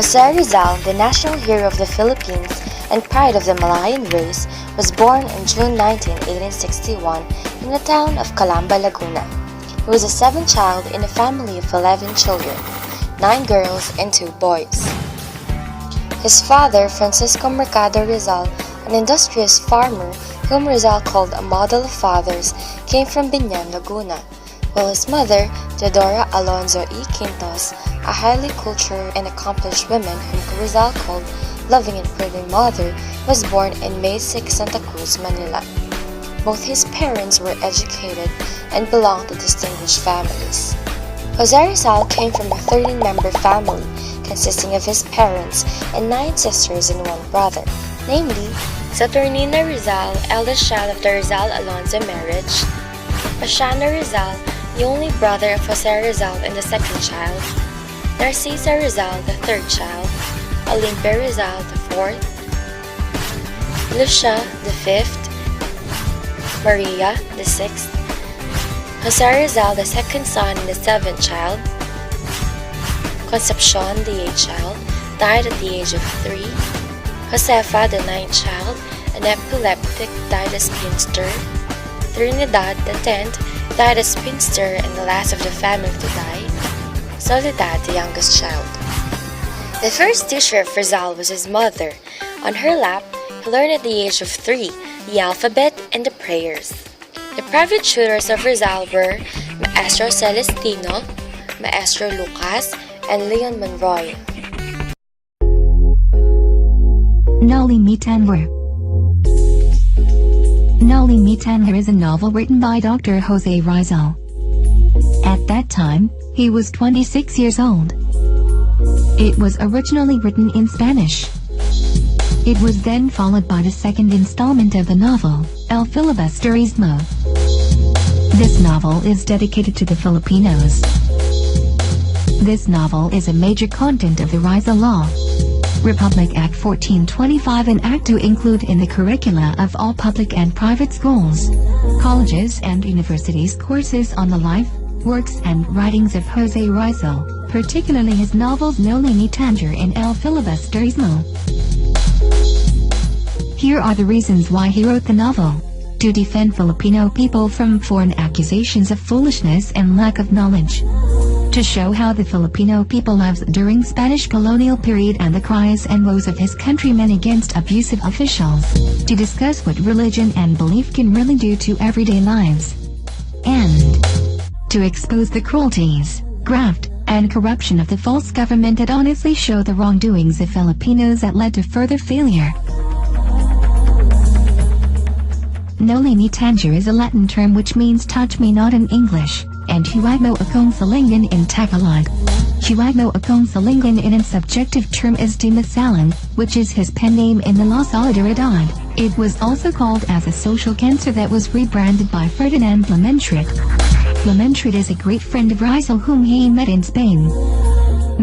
Jose Rizal, the national hero of the Philippines and pride of the Malayan race, was born on June 19, 1861 in the town of Calamba, Laguna. He was the seventh child in a family of 11 children, 9 girls and 2 boys. His father, Francisco Mercado Rizal, an industrious farmer whom Rizal called a model of fathers, came from Biñan, Laguna, while his mother, Teodora Alonzo E. Quintos, a highly cultured and accomplished woman whom Rizal called loving and pretty mother, was born in May 6, Santa Cruz, Manila. Both his parents were educated and belonged to distinguished families. Jose Rizal came from a 13-member family consisting of his parents and 9 sisters and 1 brother, namely Saturnina Rizal, eldest child of the Rizal-Alonzo marriage; Pasiano Rizal, the only brother of Jose Rizal and the second child; Narcisa Rizal, the third child; Olympia Rizal, the fourth; Lucia, the fifth; Maria, the sixth; Jose Rizal, the second son and the seventh child; Concepcion, the eighth child, died at the age of 3; Josefa, the ninth child, an epileptic, died as spinster; Trinidad, the 10th, died as spinster and the last of the family to die; Soledad, the youngest child. The first teacher of Rizal was his mother. On her lap, he learned at the age of 3 the alphabet and the prayers. The private tutors of Rizal were Maestro Celestino, Maestro Lucas, and Leon Monroy. Noli Me Tangere. Noli Me Tangere is a novel written by Dr. Jose Rizal. At that time, he was 26 years old. It was originally written in Spanish. It was then followed by the second installment of the novel, El Filibusterismo. This novel is dedicated to the Filipinos. This novel is a major content of the Rizal Law, Republic Act 1425, and Act to include in the curricula of all public and private schools, colleges and universities courses on the life, works and writings of Jose Rizal, particularly his novels Noli Me Tangere and El Filibusterismo. Here are the reasons why he wrote the novel: to defend Filipino people from foreign accusations of foolishness and lack of knowledge, to show how the Filipino people lives during Spanish colonial period and the cries and woes of his countrymen against abusive officials, to discuss what religion and belief can really do to everyday lives, and to expose the cruelties, graft, and corruption of the false government that honestly show the wrongdoings of Filipinos that led to further failure. Noli Me Tangere is a Latin term which means touch me not in English, and huwag mo akong salingin in Tagalog. Huwag mo akong salingin in a subjective term is Di Masalan, which is his pen name in the La Solidaridad. It was also called as a social cancer that was rebranded by Ferdinand Blumentritt. Blumentritt is a great friend of Rizal whom he met in Spain.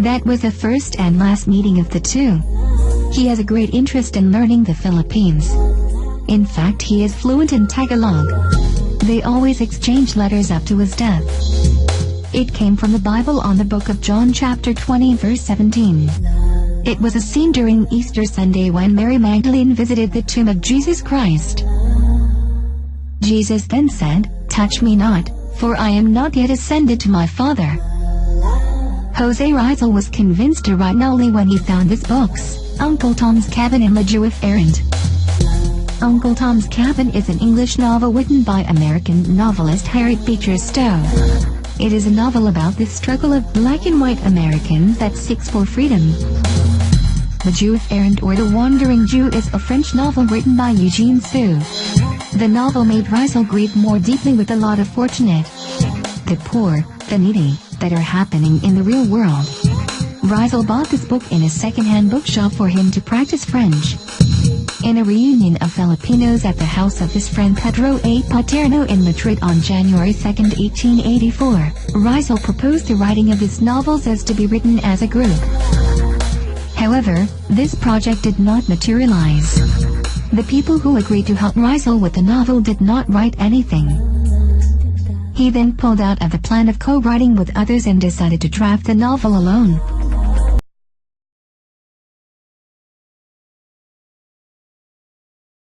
That was the first and last meeting of the two. He has a great interest in learning the Philippines. In fact, he is fluent in Tagalog. They always exchanged letters up to his death. It came from the Bible on the book of John chapter 20 verse 17. It was a scene during Easter Sunday when Mary Magdalene visited the tomb of Jesus Christ. Jesus then said, "Touch me not, for I am not yet ascended to my Father." Jose Rizal was convinced to write Noli when he found his books, Uncle Tom's Cabin and La Juif Errant. Uncle Tom's Cabin is an English novel written by American novelist Harriet Beecher Stowe. It is a novel about the struggle of black and white Americans that seeks for freedom. La Juif Errant or The Wandering Jew is a French novel written by Eugene Sue. The novel made Rizal grieve more deeply with the lot of fortunate, the poor, the needy, that are happening in the real world. Rizal bought this book in a second-hand bookshop for him to practice French. In a reunion of Filipinos at the house of his friend Pedro A. Paterno in Madrid on January 2, 1884, Rizal proposed the writing of his novels as to be written as a group. However, this project did not materialize. The people who agreed to help Rizal with the novel did not write anything. He then pulled out of the plan of co-writing with others and decided to draft the novel alone.